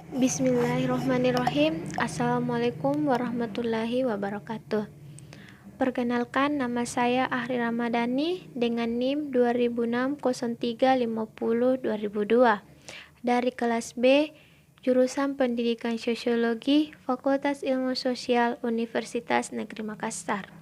Bismillahirrahmanirrahim. Assalamualaikum warahmatullahi wabarakatuh. Perkenalkan, nama saya Ahri Ramadhani dengan NIM 200603502002 dari kelas B, jurusan Pendidikan Sosiologi, Fakultas Ilmu Sosial, Universitas Negeri Makassar.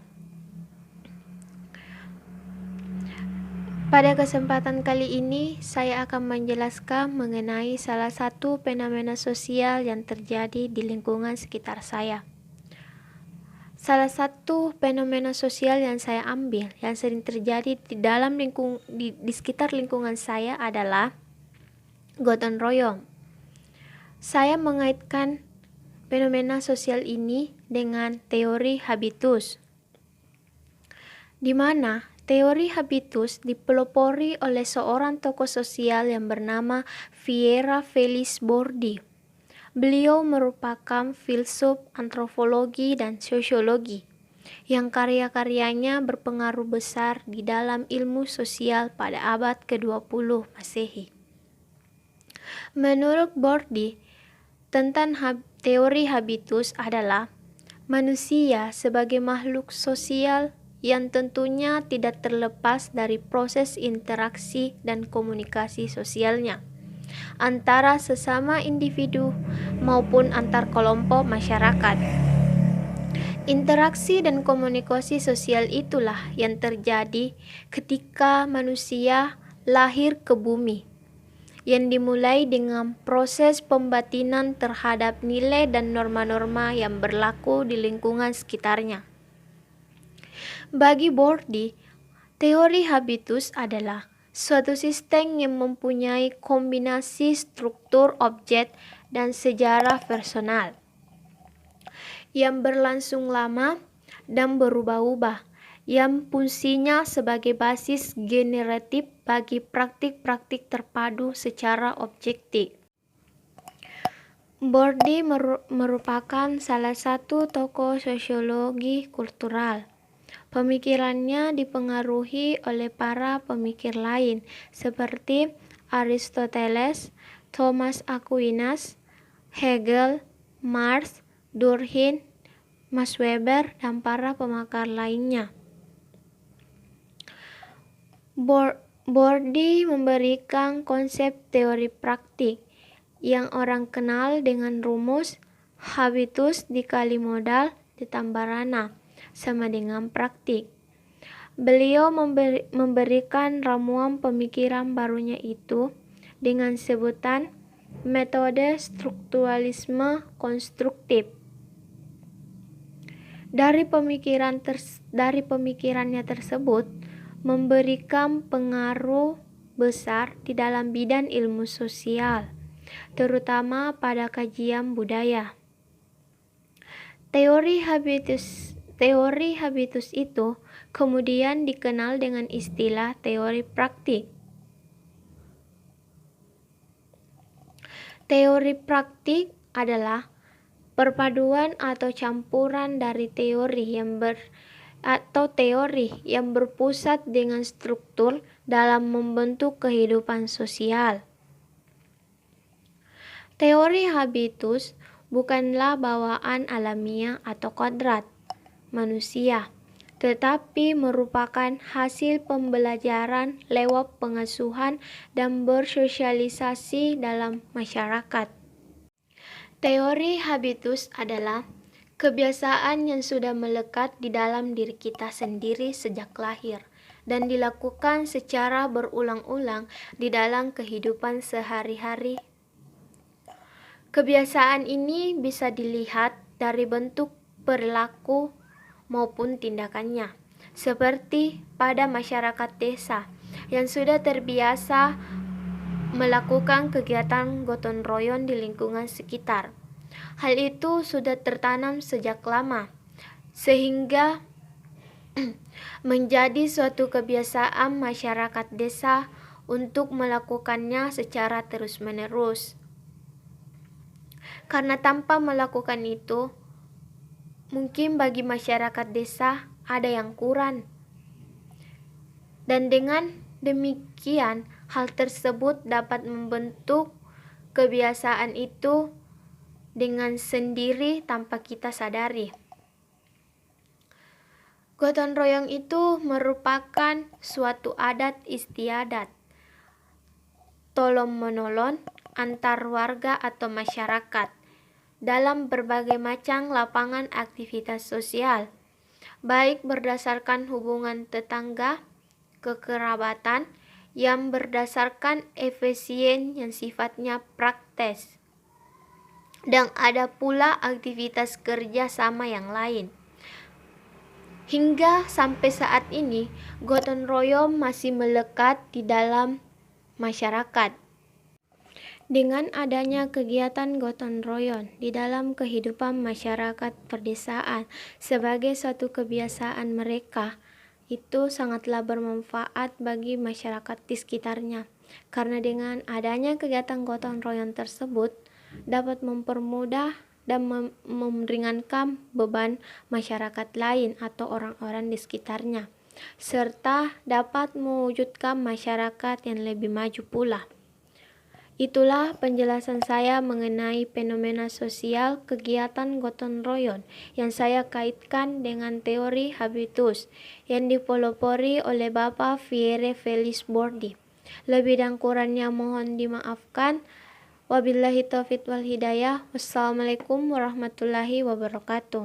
Pada kesempatan kali ini, saya akan menjelaskan mengenai salah satu fenomena sosial yang terjadi di lingkungan sekitar saya. Salah satu fenomena sosial yang saya ambil, yang sering terjadi di sekitar lingkungan saya adalah gotong royong. Saya mengaitkan fenomena sosial ini dengan teori habitus, di mana teori habitus dipelopori oleh seorang tokoh sosial yang bernama Viera Felice Bordi. Beliau merupakan filsuf antropologi dan sosiologi yang karya-karyanya berpengaruh besar di dalam ilmu sosial pada abad ke-20 Masehi. Menurut Bordi, tentang teori habitus adalah manusia sebagai makhluk sosial yang tentunya tidak terlepas dari proses interaksi dan komunikasi sosialnya antara sesama individu maupun antar kelompok masyarakat. Interaksi dan komunikasi sosial itulah yang terjadi ketika manusia lahir ke bumi, yang dimulai dengan proses pembatinan terhadap nilai dan norma-norma yang berlaku di lingkungan sekitarnya. Bagi Bordi, teori habitus adalah suatu sistem yang mempunyai kombinasi struktur objek dan sejarah personal yang berlangsung lama dan berubah-ubah, yang fungsinya sebagai basis generatif bagi praktik-praktik terpadu secara objektif. Bordi merupakan salah satu tokoh sosiologi kultural. Pemikirannya dipengaruhi oleh para pemikir lain seperti Aristoteles, Thomas Aquinas, Hegel, Marx, Durkheim, Max Weber, dan para pemakar lainnya. Bordi memberikan konsep teori praktik yang orang kenal dengan rumus habitus dikali modal ditambah rana sama dengan praktik. Beliau memberikan ramuan pemikiran barunya itu dengan sebutan metode strukturalisme konstruktif. Dari pemikirannya tersebut memberikan pengaruh besar di dalam bidang ilmu sosial, terutama pada kajian budaya. Teori habitus itu kemudian dikenal dengan istilah teori praktik. Teori praktik adalah perpaduan atau campuran dari teori yang berpusat dengan struktur dalam membentuk kehidupan sosial. Teori habitus bukanlah bawaan alamiah atau kodrat manusia, tetapi merupakan hasil pembelajaran lewat pengasuhan dan bersosialisasi dalam masyarakat. Teori habitus adalah kebiasaan yang sudah melekat di dalam diri kita sendiri sejak lahir dan dilakukan secara berulang-ulang di dalam kehidupan sehari-hari. Kebiasaan ini bisa dilihat dari bentuk perilaku maupun tindakannya, seperti pada masyarakat desa yang sudah terbiasa melakukan kegiatan gotong royong di lingkungan sekitar. Hal itu sudah tertanam sejak lama, sehingga menjadi suatu kebiasaan masyarakat desa untuk melakukannya secara terus-menerus. Karena tanpa melakukan itu, mungkin bagi masyarakat desa ada yang kurang. Dan dengan demikian, hal tersebut dapat membentuk kebiasaan itu dengan sendiri tanpa kita sadari. Gotong royong itu merupakan suatu adat istiadat tolong-menolong antar warga atau masyarakat dalam berbagai macam lapangan aktivitas sosial, baik berdasarkan hubungan tetangga, kekerabatan, yang berdasarkan efisien yang sifatnya praktis, dan ada pula aktivitas kerja sama yang lain. Hingga sampai saat ini, gotong royong masih melekat di dalam masyarakat. Dengan adanya kegiatan gotong royong di dalam kehidupan masyarakat perdesaan sebagai suatu kebiasaan mereka, itu sangatlah bermanfaat bagi masyarakat di sekitarnya. Karena dengan adanya kegiatan gotong royong tersebut dapat mempermudah dan meringankan beban masyarakat lain atau orang-orang di sekitarnya, serta dapat mewujudkan masyarakat yang lebih maju pula. Itulah penjelasan saya mengenai fenomena sosial kegiatan gotong royong yang saya kaitkan dengan teori habitus yang dipelopori oleh Bapak Pierre Felix Bourdieu. Lebih dan kurangnya mohon dimaafkan. Wabillahi taufiq wal hidayah. Wassalamualaikum warahmatullahi wabarakatuh.